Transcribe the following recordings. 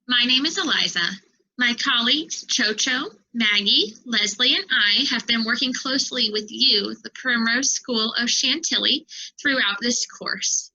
My name is Eliza. My colleagues, Chochoe, Maggie, Leslie, and I have been working closely with you, the Primrose School of Chantilly, throughout this course.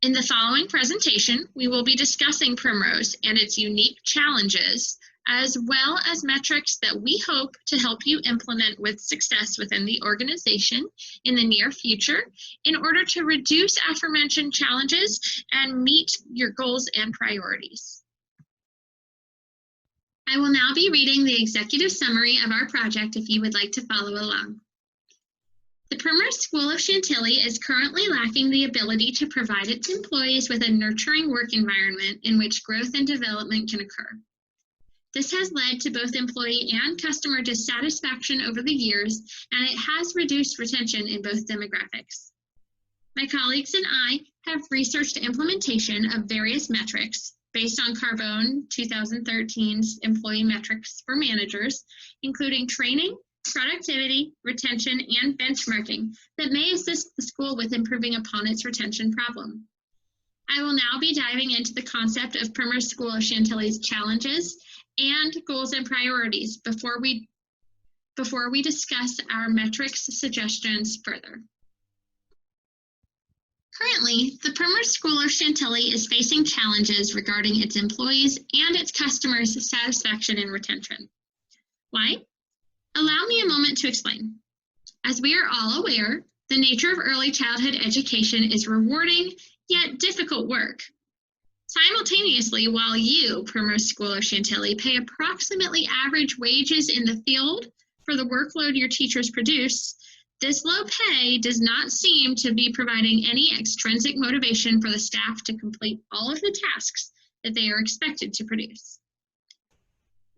In the following presentation, we will be discussing Primrose and its unique challenges, as well as metrics that we hope to help you implement with success within the organization in the near future in order to reduce aforementioned challenges and meet your goals and priorities. I will now be reading the executive summary of our project if you would like to follow along. The Primrose School of Chantilly is currently lacking the ability to provide its employees with a nurturing work environment in which growth and development can occur. This has led to both employee and customer dissatisfaction over the years, and it has reduced retention in both demographics. My colleagues and I have researched implementation of various metrics based on Carbone 2013's employee metrics for managers, including training, productivity, retention, and benchmarking that may assist the school with improving upon its retention problem. I will now be diving into the concept of Primrose School of Chantilly's challenges and goals and priorities before we discuss our metrics suggestions further. Currently, the Primrose School of Chantilly is facing challenges regarding its employees and its customers' satisfaction and retention. Why? Allow me a moment to explain. As we are all aware, the nature of early childhood education is rewarding, yet difficult work. Simultaneously, while you, Primrose School of Chantilly, pay approximately average wages in the field for the workload your teachers produce, this low pay does not seem to be providing any extrinsic motivation for the staff to complete all of the tasks that they are expected to produce.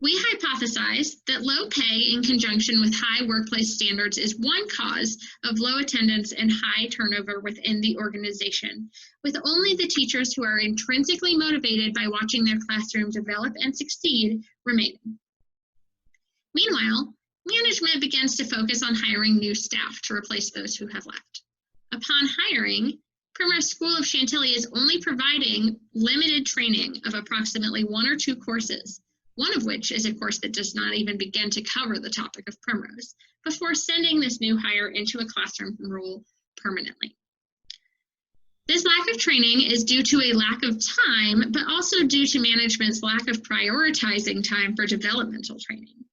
We hypothesize that low pay in conjunction with high workplace standards is one cause of low attendance and high turnover within the organization, with only the teachers who are intrinsically motivated by watching their classroom develop and succeed remaining. Meanwhile, management begins to focus on hiring new staff to replace those who have left. Upon hiring, Primrose School of Chantilly is only providing limited training of approximately 1 or 2 courses, one of which is a course that does not even begin to cover the topic of Primrose, before sending this new hire into a classroom role permanently. This lack of training is due to a lack of time, but also due to management's lack of prioritizing time for developmental training.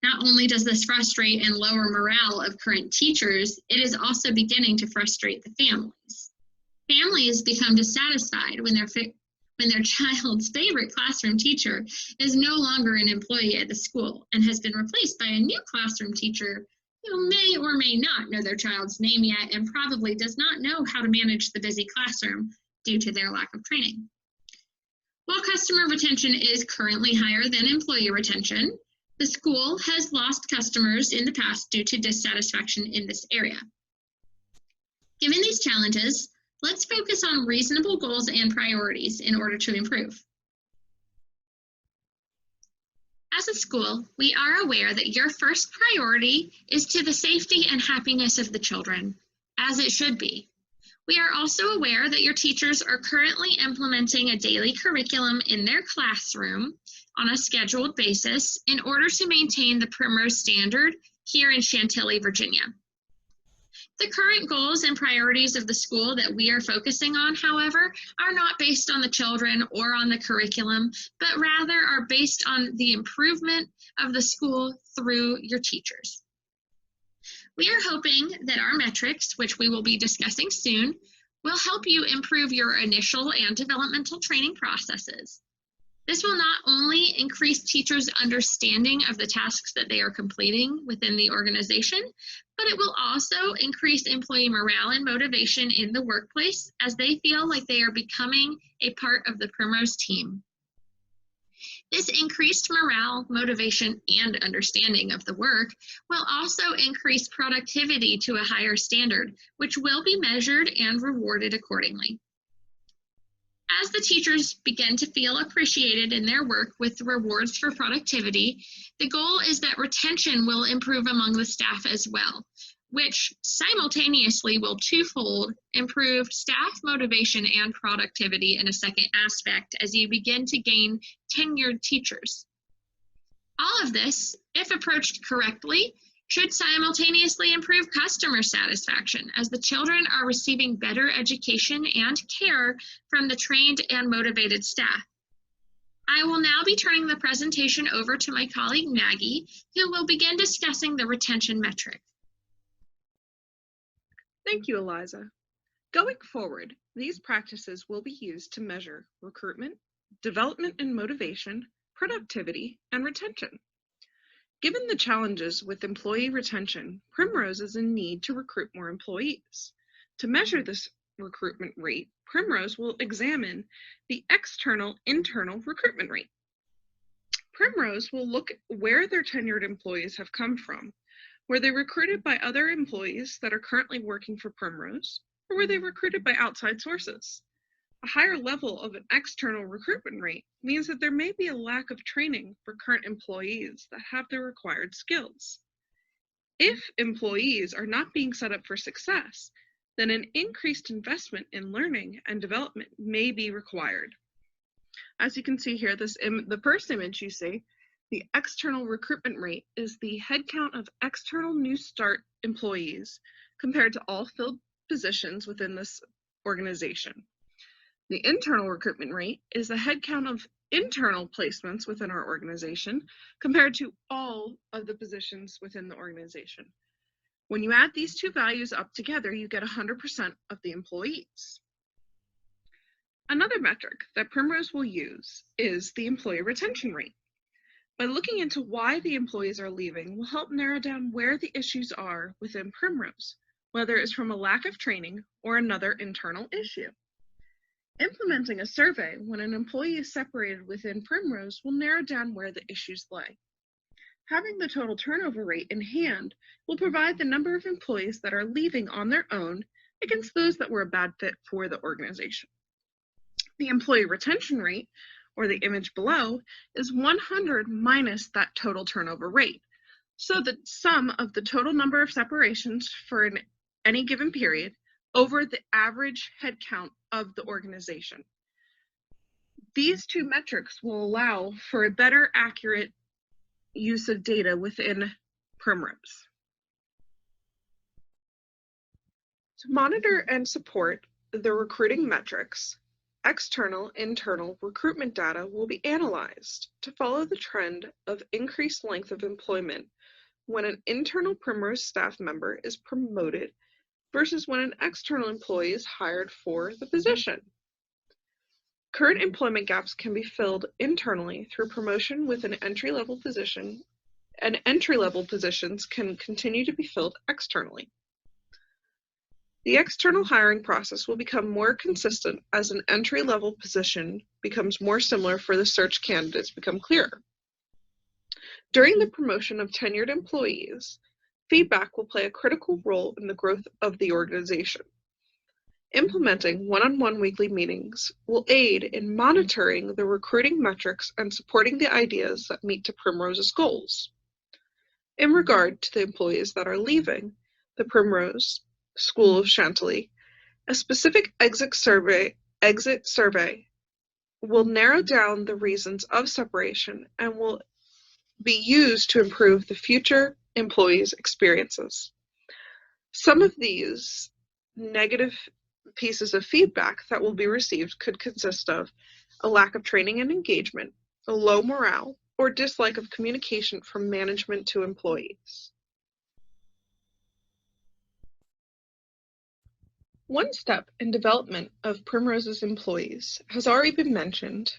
Not only does this frustrate and lower morale of current teachers, it is also beginning to frustrate the families. Families become dissatisfied when their child's favorite classroom teacher is no longer an employee at the school and has been replaced by a new classroom teacher who may or may not know their child's name yet and probably does not know how to manage the busy classroom due to their lack of training. While customer retention is currently higher than employee retention, the school has lost customers in the past due to dissatisfaction in this area. Given these challenges, let's focus on reasonable goals and priorities in order to improve. As a school, we are aware that your first priority is to the safety and happiness of the children, as it should be. We are also aware that your teachers are currently implementing a daily curriculum in their classroom on a scheduled basis in order to maintain the Primrose standard here in Chantilly, Virginia. The current goals and priorities of the school that we are focusing on, however, are not based on the children or on the curriculum, but rather are based on the improvement of the school through your teachers. We are hoping that our metrics, which we will be discussing soon, will help you improve your initial and developmental training processes. This will not only increase teachers' understanding of the tasks that they are completing within the organization, but it will also increase employee morale and motivation in the workplace as they feel like they are becoming a part of the Primrose team. This increased morale, motivation, and understanding of the work will also increase productivity to a higher standard, which will be measured and rewarded accordingly. As the teachers begin to feel appreciated in their work with rewards for productivity, the goal is that retention will improve among the staff as well, which simultaneously will twofold improve staff motivation and productivity in a second aspect as you begin to gain tenured teachers. All of this, if approached correctly, should simultaneously improve customer satisfaction as the children are receiving better education and care from the trained and motivated staff. I will now be turning the presentation over to my colleague Maggie, who will begin discussing the retention metric. Thank you, Eliza. Going forward, these practices will be used to measure recruitment, development and motivation, productivity, and retention. Given the challenges with employee retention, Primrose is in need to recruit more employees. To measure this recruitment rate, Primrose will examine the external-internal recruitment rate. Primrose will look at where their tenured employees have come from. Were they recruited by other employees that are currently working for Primrose, or were they recruited by outside sources? A higher level of an external recruitment rate means that there may be a lack of training for current employees that have the required skills. If employees are not being set up for success, then an increased investment in learning and development may be required. As you can see here, the first image you see, the external recruitment rate is the headcount of external new start employees compared to all filled positions within this organization. The internal recruitment rate is the headcount of internal placements within our organization compared to all of the positions within the organization. When you add these two values up together, you get 100% of the employees. Another metric that Primrose will use is the employee retention rate. By looking into why the employees are leaving will help narrow down where the issues are within Primrose, whether it's from a lack of training or another internal issue. Implementing a survey when an employee is separated within Primrose will narrow down where the issues lay. Having the total turnover rate in hand will provide the number of employees that are leaving on their own against those that were a bad fit for the organization. The employee retention rate, or the image below, is 100 minus that total turnover rate. So the sum of the total number of separations for any given period over the average headcount of the organization. These two metrics will allow for a better accurate use of data within Primrose. To monitor and support the recruiting metrics, external-internal recruitment data will be analyzed to follow the trend of increased length of employment when an internal Primrose staff member is promoted versus when an external employee is hired for the position. Current employment gaps can be filled internally through promotion with an entry-level position, and entry-level positions can continue to be filled externally. The external hiring process will become more consistent as an entry-level position becomes more similar for the search candidates become clearer. During the promotion of tenured employees, feedback will play a critical role in the growth of the organization. Implementing one-on-one weekly meetings will aid in monitoring the recruiting metrics and supporting the ideas that meet to Primrose's goals. In regard to the employees that are leaving the Primrose School of Chantilly, a specific exit survey will narrow down the reasons of separation and will be used to improve the future employees' experiences. Some of these negative pieces of feedback that will be received could consist of a lack of training and engagement, a low morale, or dislike of communication from management to employees. One step in development of Primrose's employees has already been mentioned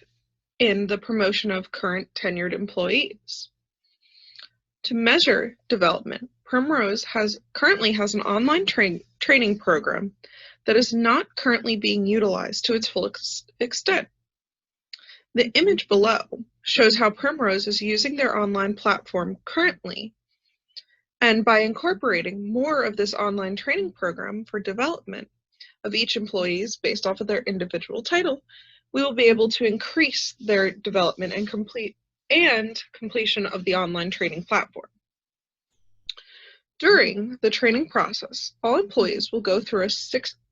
in the promotion of current tenured employees. To measure development, Primrose currently has an online training program that is not currently being utilized to its full extent. The image below shows how Primrose is using their online platform currently, and by incorporating more of this online training program for development of each employees based off of their individual title, we will be able to increase their development and completion of the online training platform. During the training process, all employees will go through a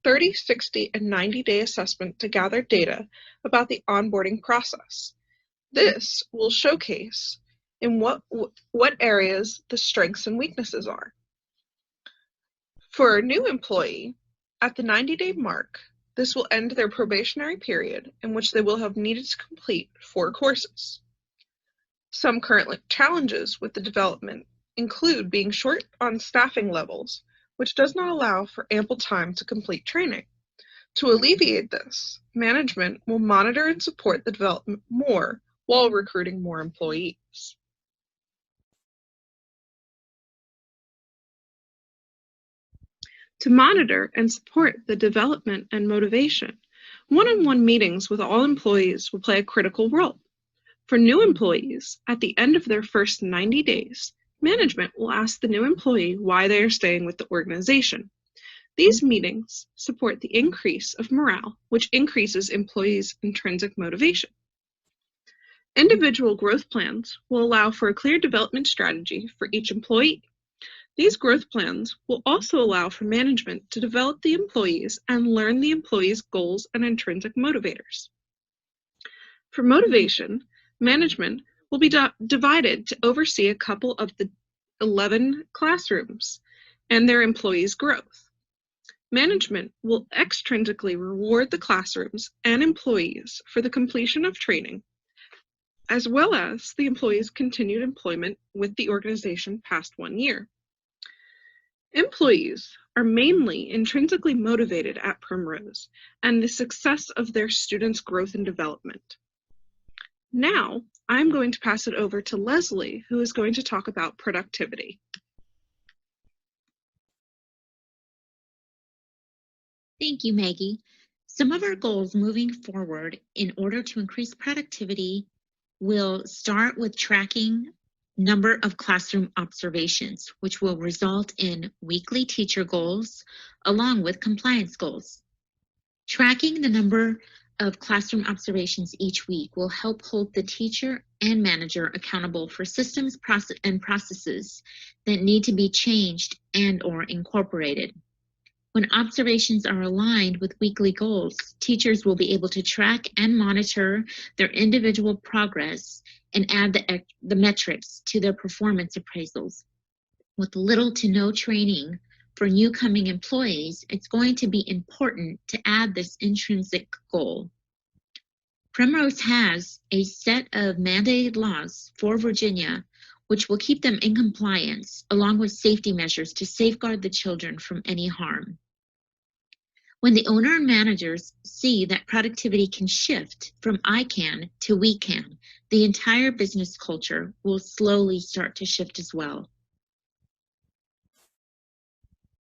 30, 60, and 90-day assessment to gather data about the onboarding process. This will showcase in what areas the strengths and weaknesses are. For a new employee, at the 90-day mark, this will end their probationary period in which they will have needed to complete 4 courses. Some current challenges with the development include being short on staffing levels, which does not allow for ample time to complete training. To alleviate this, management will monitor and support the development more while recruiting more employees. To monitor and support the development and motivation, one-on-one meetings with all employees will play a critical role. For new employees, at the end of their first 90 days, management will ask the new employee why they are staying with the organization. These meetings support the increase of morale, which increases employees' intrinsic motivation. Individual growth plans will allow for a clear development strategy for each employee. These growth plans will also allow for management to develop the employees and learn the employees' goals and intrinsic motivators. For motivation, management will be divided to oversee a couple of the 11 classrooms and their employees' growth. Management will extrinsically reward the classrooms and employees for the completion of training, as well as the employees' continued employment with the organization past 1 year. Employees are mainly intrinsically motivated at Primrose and the success of their students' growth and development. Now, I'm going to pass it over to Leslie, who is going to talk about productivity. Thank you, Maggie. Some of our goals moving forward in order to increase productivity will start with tracking number of classroom observations, which will result in weekly teacher goals along with compliance goals. Tracking the number of classroom observations each week will help hold the teacher and manager accountable for systems and processes that need to be changed and/or incorporated. When observations are aligned with weekly goals, teachers will be able to track and monitor their individual progress and add the metrics to their performance appraisals. With little to no training for new coming employees, it's going to be important to add this intrinsic goal. Primrose has a set of mandated laws for Virginia, which will keep them in compliance, along with safety measures to safeguard the children from any harm. When the owner and managers see that productivity can shift from I can to we can, the entire business culture will slowly start to shift as well.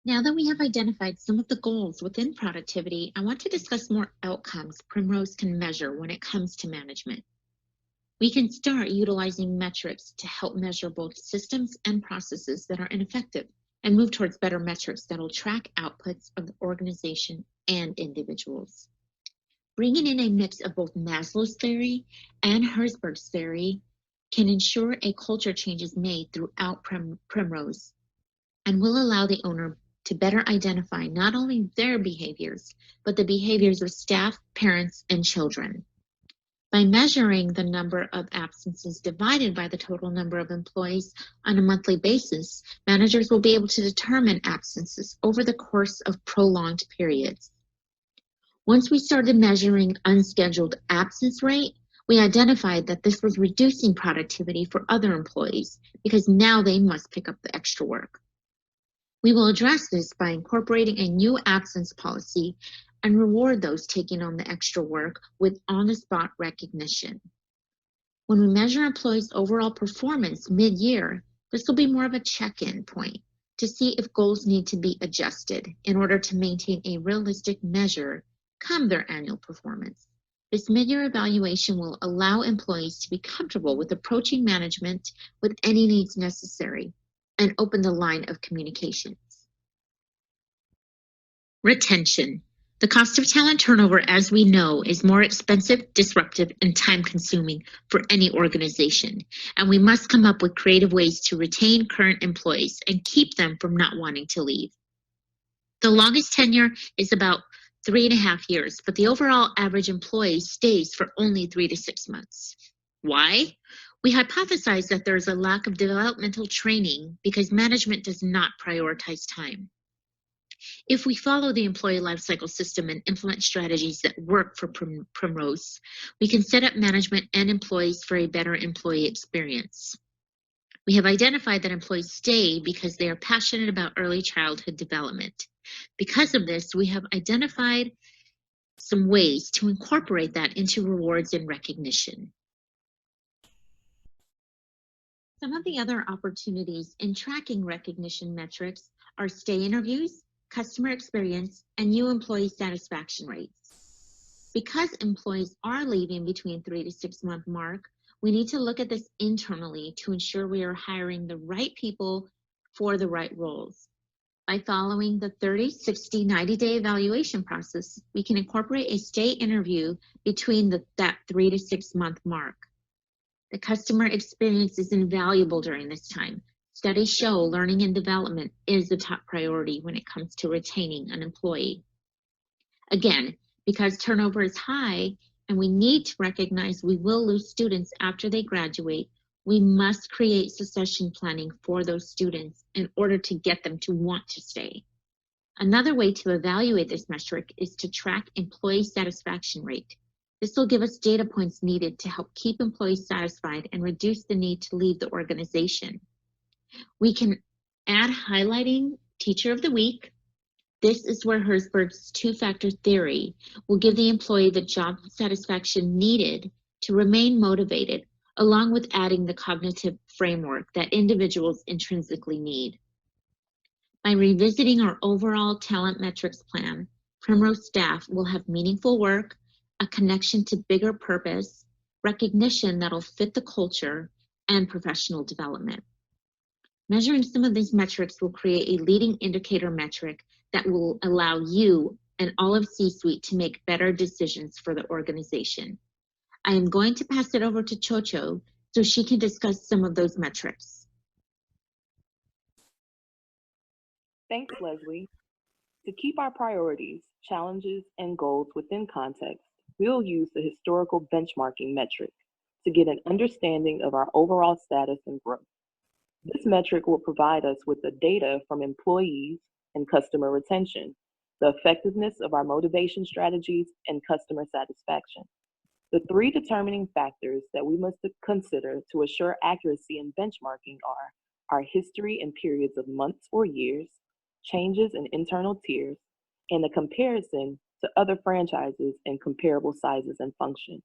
Now that we have identified some of the goals within productivity, I want to discuss more outcomes Primrose can measure when it comes to management. We can start utilizing metrics to help measure both systems and processes that are ineffective and move towards better metrics that will track outputs of the organization and individuals. Bringing in a mix of both Maslow's theory and Herzberg's theory can ensure a culture change is made throughout Primrose and will allow the owner to better identify not only their behaviors, but the behaviors of staff, parents, and children. By measuring the number of absences divided by the total number of employees on a monthly basis, managers will be able to determine absences over the course of prolonged periods. Once we started measuring unscheduled absence rate, we identified that this was reducing productivity for other employees because now they must pick up the extra work. We will address this by incorporating a new absence policy and reward those taking on the extra work with on-the-spot recognition. When we measure employees' overall performance mid-year, this will be more of a check-in point to see if goals need to be adjusted in order to maintain a realistic measure come their annual performance. This mid-year evaluation will allow employees to be comfortable with approaching management with any needs necessary and open the line of communications. Retention. The cost of talent turnover, as we know, is more expensive, disruptive, and time-consuming for any organization, and we must come up with creative ways to retain current employees and keep them from not wanting to leave. The longest tenure is about 3.5 years, but the overall average employee stays for only 3 to 6 months. Why? We hypothesize that there is a lack of developmental training because management does not prioritize time. If we follow the employee lifecycle system and implement strategies that work for Primrose, we can set up management and employees for a better employee experience. We have identified that employees stay because they are passionate about early childhood development. Because of this, we have identified some ways to incorporate that into rewards and recognition. Some of the other opportunities in tracking recognition metrics are stay interviews, customer experience, and new employee satisfaction rates. Because employees are leaving between 3 to 6 month mark, we need to look at this internally to ensure we are hiring the right people for the right roles. By following the 30, 60, 90-day evaluation process, we can incorporate a stay interview between that 3 to 6 month mark. The customer experience is invaluable during this time. Studies show learning and development is the top priority when it comes to retaining an employee. Again, because turnover is high and we need to recognize we will lose students after they graduate, we must create succession planning for those students in order to get them to want to stay. Another way to evaluate this metric is to track employee satisfaction rate. This will give us data points needed to help keep employees satisfied and reduce the need to leave the organization. We can add highlighting Teacher of the Week. This is where Herzberg's two-factor theory will give the employee the job satisfaction needed to remain motivated, along with adding the cognitive framework that individuals intrinsically need. By revisiting our overall talent metrics plan, Primrose staff will have meaningful work, a connection to bigger purpose, recognition that'll fit the culture, and professional development. Measuring some of these metrics will create a leading indicator metric that will allow you and all of C-Suite to make better decisions for the organization. I am going to pass it over to Chochoe so she can discuss some of those metrics. Thanks, Leslie. To keep our priorities, challenges, and goals within context, we'll use the historical benchmarking metric to get an understanding of our overall status and growth. This metric will provide us with the data from employees and customer retention, the effectiveness of our motivation strategies, and customer satisfaction. The 3 determining factors that we must consider to assure accuracy in benchmarking are our history in periods of months or years, changes in internal tiers, and a comparison to other franchises in comparable sizes and function.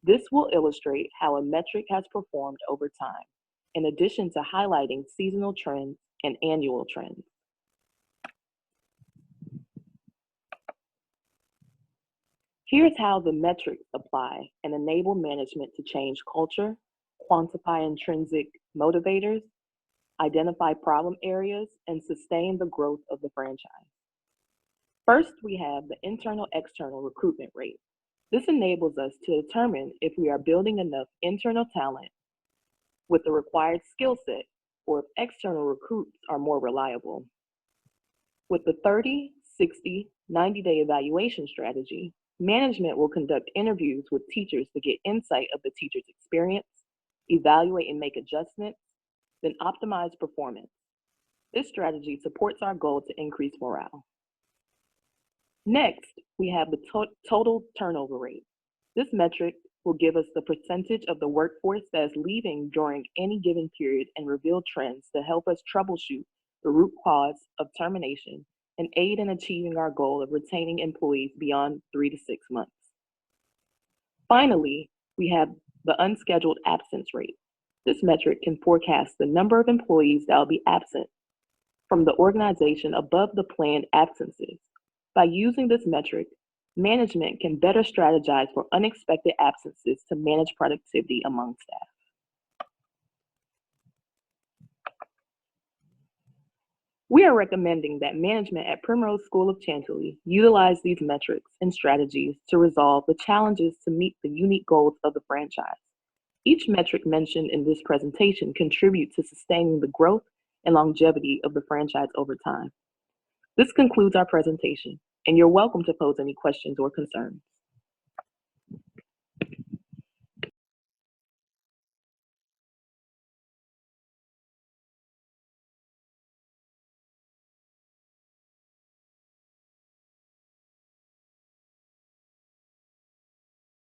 This will illustrate how a metric has performed over time, in addition to highlighting seasonal trends and annual trends. Here's how the metrics apply and enable management to change culture, quantify intrinsic motivators, identify problem areas, and sustain the growth of the franchise. First, we have the internal-external recruitment rate. This enables us to determine if we are building enough internal talent with the required skill set, or if external recruits are more reliable. With the 30, 60, 90-day evaluation strategy, management will conduct interviews with teachers to get insight of the teacher's experience, evaluate and make adjustments, then optimize performance. This strategy supports our goal to increase morale. Next, we have the total turnover rate. This metric will give us the percentage of the workforce that is leaving during any given period and reveal trends to help us troubleshoot the root cause of termination and aid in achieving our goal of retaining employees beyond 3 to 6 months. Finally, we have the unscheduled absence rate. This metric can forecast the number of employees that will be absent from the organization above the planned absences. By using this metric, management can better strategize for unexpected absences to manage productivity among staff. We are recommending that management at Primrose School of Chantilly utilize these metrics and strategies to resolve the challenges to meet the unique goals of the franchise. Each metric mentioned in this presentation contributes to sustaining the growth and longevity of the franchise over time. This concludes our presentation, and you're welcome to pose any questions or concerns.